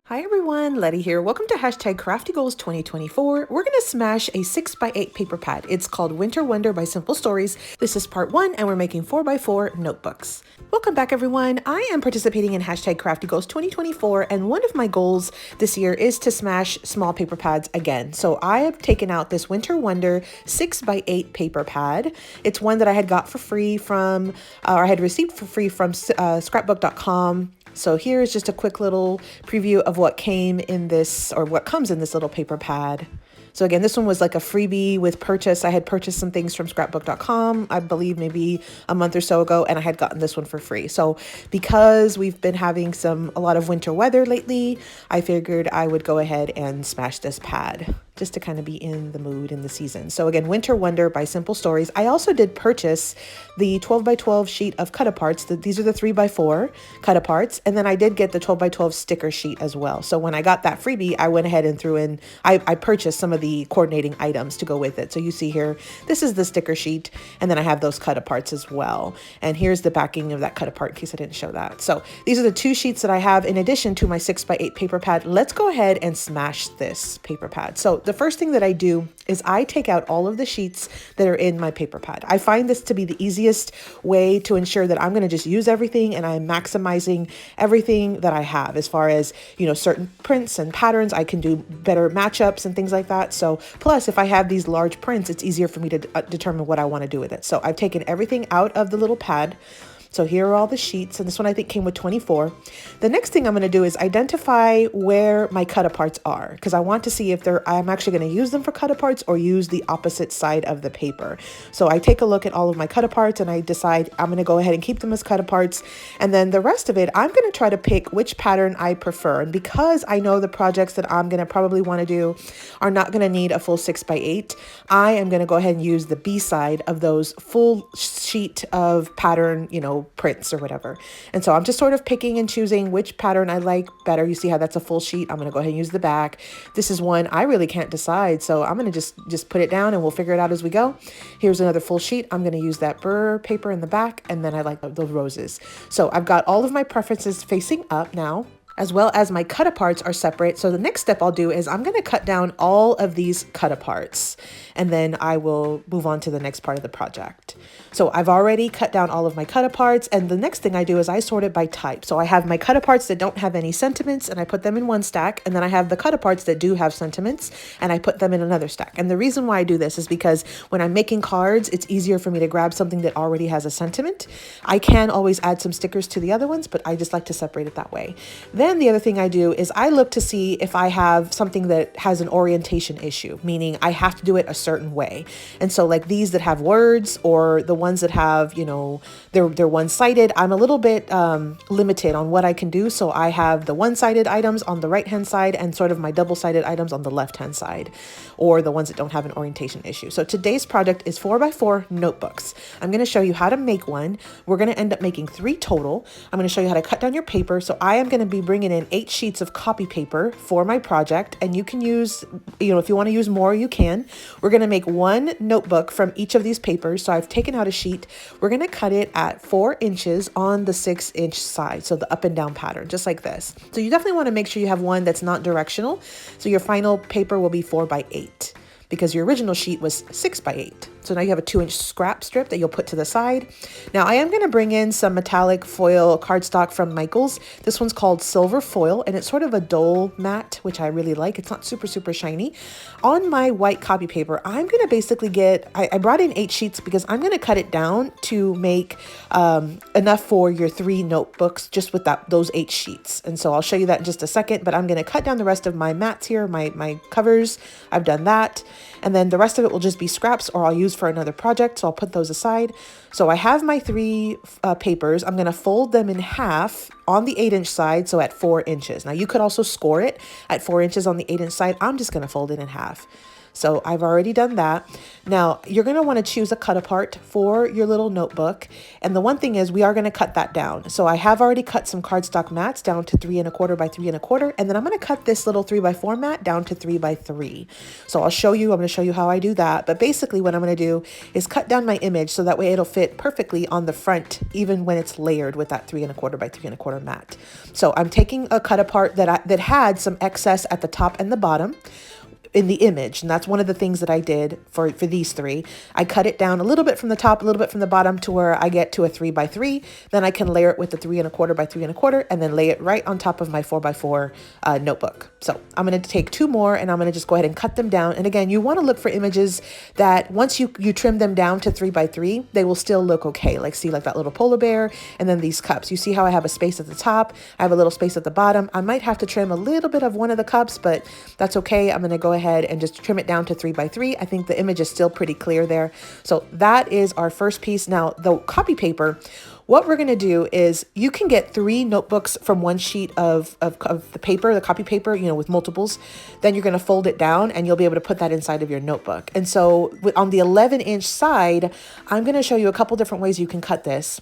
Hi everyone, Letty here. Welcome to hashtag Crafty Goals 2024. We're going to smash a 6x8 paper pad. It's called Winter Wonder by Simple Stories. This is part 1 and we're making 4x4 notebooks. Welcome back everyone. I am participating in hashtag Crafty Goals 2024 and one of my goals this year is to smash small paper pads again. So I have taken out this Winter Wonder 6x8 paper pad. It's one that I had got for free from, or I had received for free from scrapbook.com. So here is just a quick little preview of what came in this, or what comes in this little paper pad. So again, this one was like a freebie with purchase. I had purchased some things from scrapbook.com, I believe maybe a month or so ago, and I had gotten this one for free. So because we've been having a lot of winter weather lately, I figured I would go ahead and smash this pad just to kind of be in the mood in the season. So again, Winter Wonder by Simple Stories. I also did purchase the 12x12 sheet of cut-aparts. These are the 3x4 cut-aparts. And then I did get the 12x12 sticker sheet as well. So when I got that freebie, I went ahead and threw in, I purchased some of the coordinating items to go with it. So you see here, this is the sticker sheet. And then I have those cut-aparts as well. And here's the backing of that cut-apart in case I didn't show that. So these are the two sheets that I have in addition to my 6x8 paper pad. Let's go ahead and smash this paper pad. So the first thing that I do is I take out all of the sheets that are in my paper pad. I find this to be the easiest way to ensure that I'm going to just use everything and I'm maximizing everything that I have as far as, certain prints and patterns. I can do better matchups and things like that. So plus if I have these large prints, it's easier for me to determine what I want to do with it. So I've taken everything out of the little pad. So here are all the sheets, and this one I think came with 24. The next thing I'm going to do is identify where my cut-aparts are, because I want to see if I'm actually going to use them for cut-aparts or use the opposite side of the paper. So I take a look at all of my cut-aparts and I decide I'm going to go ahead and keep them as cut-aparts. And then the rest of it, I'm going to try to pick which pattern I prefer. And because I know the projects that I'm going to probably want to do are not going to need a full 6x8, I am going to go ahead and use the B side of those full sheet of pattern, prints or whatever. And so I'm just sort of picking and choosing which pattern I like better. You see how that's a full sheet. I'm going to go ahead and use the back. This is one I really can't decide. So I'm going to just put it down and we'll figure it out as we go. Here's another full sheet. I'm going to use that burr paper in the back. And then I like the roses. So I've got all of my preferences facing up now, as well as my cut-aparts are separate. So the next step I'll do is I'm going to cut down all of these cut-aparts and then I will move on to the next part of the project. So I've already cut down all of my cut-aparts, and the next thing I do is I sort it by type. So I have my cut-aparts that don't have any sentiments and I put them in one stack, and then I have the cut-aparts that do have sentiments and I put them in another stack. And the reason why I do this is because when I'm making cards, it's easier for me to grab something that already has a sentiment. I can always add some stickers to the other ones, but I just like to separate it that way. Then the other thing I do is I look to see if I have something that has an orientation issue, meaning I have to do it a certain way. And so like these that have words, or the ones that have, they're one-sided, I'm a little bit limited on what I can do. So I have the one-sided items on the right-hand side and sort of my double-sided items on the left-hand side, or the ones that don't have an orientation issue. So today's project is 4x4 notebooks. I'm going to show you how to make one. We're going to end up making 3 total. I'm going to show you how to cut down your paper. So I am going to be bringing in 8 sheets of copy paper for my project, and you can use, if you want to use more, you can. We're going to make 1 notebook from each of these papers. So I've taken out a sheet. We're going to cut it at 4 inches on the 6-inch side. So the up and down pattern, just like this. So you definitely want to make sure you have one that's not directional. So your final paper will be 4x8 because your original sheet was 6x8. So now you have a 2-inch scrap strip that you'll put to the side. Now I am going to bring in some metallic foil cardstock from Michaels. This one's called Silver Foil, and it's sort of a dull matte, which I really like. It's not super, super shiny. On my white copy paper, I'm going to basically I brought in 8 sheets because I'm going to cut it down to make enough for your 3 notebooks just with those 8 sheets. And so I'll show you that in just a second, but I'm going to cut down the rest of my mats here, my covers. I've done that. And then the rest of it will just be scraps, or I'll use for another project. So I'll put those aside. So I have my 3 papers. I'm going to fold them in half on the 8-inch side. So at 4 inches. Now you could also score it at 4 inches on the 8-inch side. I'm just going to fold it in half. So I've already done that. Now you're going to want to choose a cut apart for your little notebook. And the one thing is we are going to cut that down. So I have already cut some cardstock mats down to 3 1/4 by 3 1/4. And then I'm going to cut this little 3 by 4 mat down to 3 by 3. So I'm going to show you how I do that. But basically what I'm going to do is cut down my image so that way it'll fit perfectly on the front, even when it's layered with that 3 1/4 by 3 1/4 mat. So I'm taking a cut apart that had some excess at the top and the bottom in the image. And that's one of the things that I did for these three. I cut it down a little bit from the top, a little bit from the bottom to where I get to a 3 by 3. Then I can layer it with the 3 1/4 by 3 1/4 and then lay it right on top of my 4 by 4 notebook. So I'm going to take 2 more and I'm going to just go ahead and cut them down. And again, you want to look for images that once you trim them down to 3 by 3, they will still look okay. Like see like that little polar bear and then these cups. You see how I have a space at the top, I have a little space at the bottom. I might have to trim a little bit of one of the cups, but that's okay. I'm going to go ahead and just trim it down to 3 by 3. I think the image is still pretty clear there. So that is our first piece. Now the copy paper, what we're going to do is you can get 3 notebooks from one sheet of the paper, the copy paper, you know, with multiples. Then you're going to fold it down and you'll be able to put that inside of your notebook. And so on the 11-inch side, I'm going to show you a couple different ways you can cut this.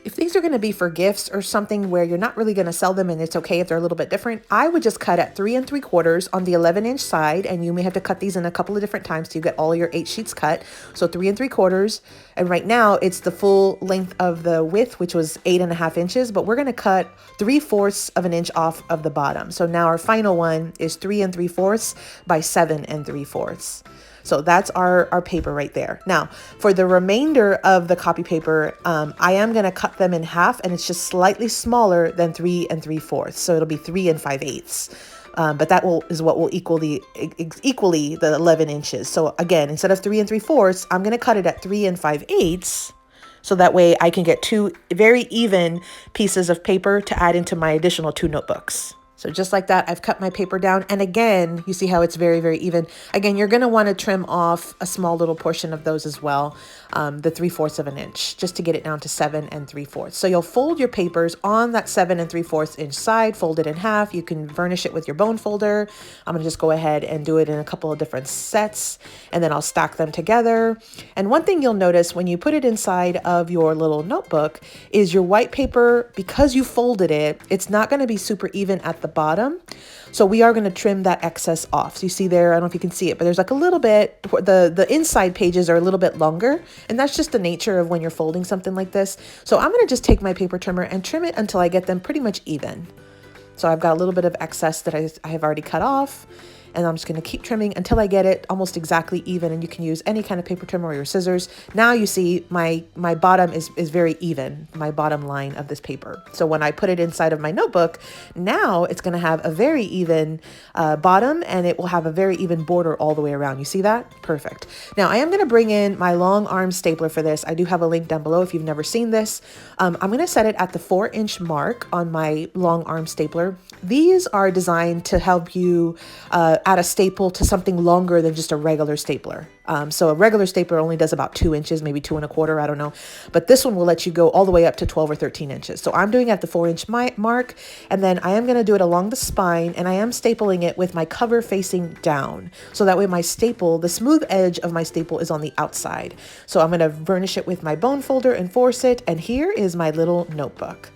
If these are going to be for gifts or something where you're not really going to sell them and it's okay if they're a little bit different, I would just cut at 3 3/4 on the 11-inch side. And you may have to cut these in a couple of different times so you get all your 8 sheets cut. So 3 3/4. And right now it's the full length of the width, which was 8.5 inches, but we're going to cut 3/4 of an inch off of the bottom. So now our final one is 3 3/4 by 7 3/4. So that's our paper right there. Now, for the remainder of the copy paper, I am going to cut them in half, and it's just slightly smaller than 3 3/4. So it'll be 3 5/8. But that is what will equally the 11 inches. So again, instead of 3 3/4, I'm going to cut it at 3 5/8. So that way I can get 2 very even pieces of paper to add into my additional 2 notebooks. So just like that, I've cut my paper down. And again, you see how it's very, very even. Again, you're going to want to trim off a small little portion of those as well, the 3/4 of an inch, just to get it down to 7 3/4. So you'll fold your papers on that 7 3/4 inch side, fold it in half. You can varnish it with your bone folder. I'm going to just go ahead and do it in a couple of different sets, and then I'll stack them together. And one thing you'll notice when you put it inside of your little notebook is your white paper, because you folded it, it's not going to be super even at the bottom. So we are going to trim that excess off. So you see there, I don't know if you can see it, but there's like a little bit, the inside pages are a little bit longer, and that's just the nature of when you're folding something like this. So I'm going to just take my paper trimmer and trim it until I get them pretty much even. So I've got a little bit of excess that I have already cut off. And I'm just going to keep trimming until I get it almost exactly even. And you can use any kind of paper trimmer or your scissors. Now you see my bottom is very even, my bottom line of this paper. So when I put it inside of my notebook, now it's going to have a very even bottom, and it will have a very even border all the way around. You see that? Perfect. Now I am going to bring in my long arm stapler for this. I do have a link down below if you've never seen this. I'm going to set it at the 4-inch mark on my long arm stapler. These are designed to help you add a staple to something longer than just a regular stapler. So a regular stapler only does about 2 inches, maybe 2 1/4, I don't know. But this one will let you go all the way up to 12 or 13 inches. So I'm doing it at the 4-inch mark, and then I am going to do it along the spine, and I am stapling it with my cover facing down. So that way my staple, the smooth edge of my staple is on the outside. So I'm going to varnish it with my bone folder and force it, and here is my little notebook.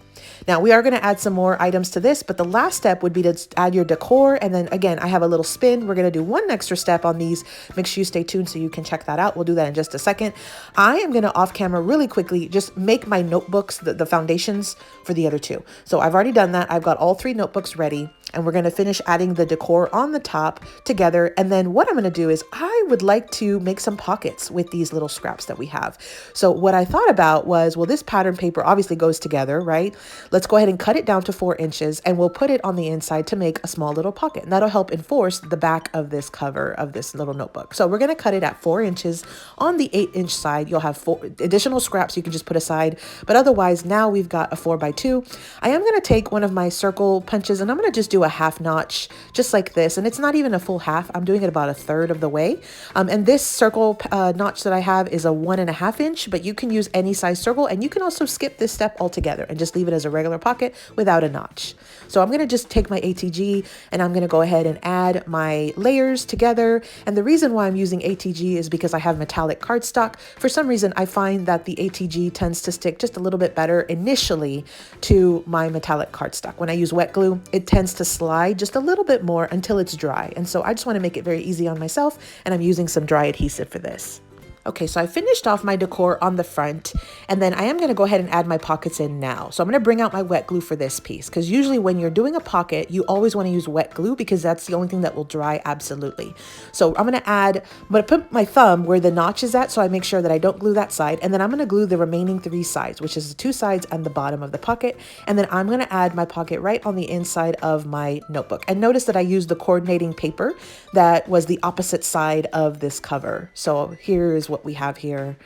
Now we are going to add some more items to this, but the last step would be to add your decor. And then again, I have a little spin. We're going to do one extra step on these. Make sure you stay tuned so you can check that out. We'll do that in just a second. I am going to off camera really quickly just make my notebooks, the foundations for the other 2. So I've already done that. I've got all 3 notebooks ready. And we're going to finish adding the decor on the top together. And then what I'm going to do is I would like to make some pockets with these little scraps that we have. So what I thought about was, well, this pattern paper obviously goes together, right? Let's go ahead and cut it down to 4 inches, and we'll put it on the inside to make a small little pocket. And that'll help enforce the back of this cover of this little notebook. So we're going to cut it at 4 inches. On the 8-inch side, you'll have 4 additional scraps you can just put aside. But otherwise, now we've got a 4 by 2. I am going to take one of my circle punches, and I'm going to just do do a half notch just like this, and it's not even a full half. I'm doing it about a third of the way. And this circle notch that I have is a 1.5 inch, but you can use any size circle, and you can also skip this step altogether and just leave it as a regular pocket without a notch. So I'm going to just take my ATG and I'm going to go ahead and add my layers together. And the reason why I'm using ATG is because I have metallic cardstock. For some reason, I find that the ATG tends to stick just a little bit better initially to my metallic cardstock. When I use wet glue, it tends to slide just a little bit more until it's dry. And so I just want to make it very easy on myself, and I'm using some dry adhesive for this. Okay, so I finished off my decor on the front, and then I am going to go ahead and add my pockets in now. So I'm going to bring out my wet glue for this piece, because usually when you're doing a pocket, you always want to use wet glue because that's the only thing that will dry absolutely. So I'm going to put my thumb where the notch is at, so I make sure that I don't glue that side, and then I'm going to glue the remaining 3 sides, which is the 2 sides and the bottom of the pocket, and then I'm going to add my pocket right on the inside of my notebook. And notice that I used the coordinating paper that was the opposite side of this cover. So here's what we have here.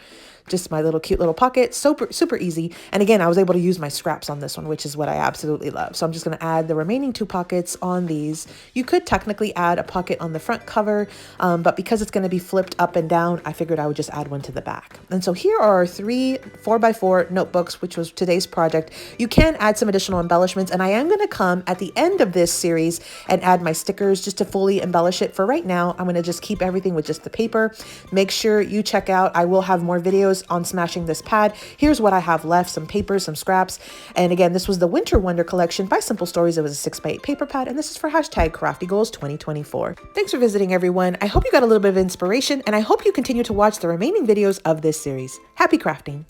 Just my little cute little pocket, super easy. And again, I was able to use my scraps on this one, which is what I absolutely love. So I'm just going to add the remaining 2 pockets on these. You could technically add a pocket on the front cover, but because it's going to be flipped up and down, I figured I would just add one to the back. And so here are 3 4x4 notebooks, which was today's project. You can add some additional embellishments, and I am going to come at the end of this series and add my stickers just to fully embellish it. For right now, I'm going to just keep everything with just the paper. Make sure you check out, I will have more videos on smashing this pad. Here's what I have left: some paper, some scraps. And again, this was the Winter Wonder collection by Simple Stories. It was a 6x8 paper pad, and this is for #CraftyGoals2024. Thanks for visiting, everyone. I hope you got a little bit of inspiration, and I hope you continue to watch the remaining videos of this series. Happy crafting!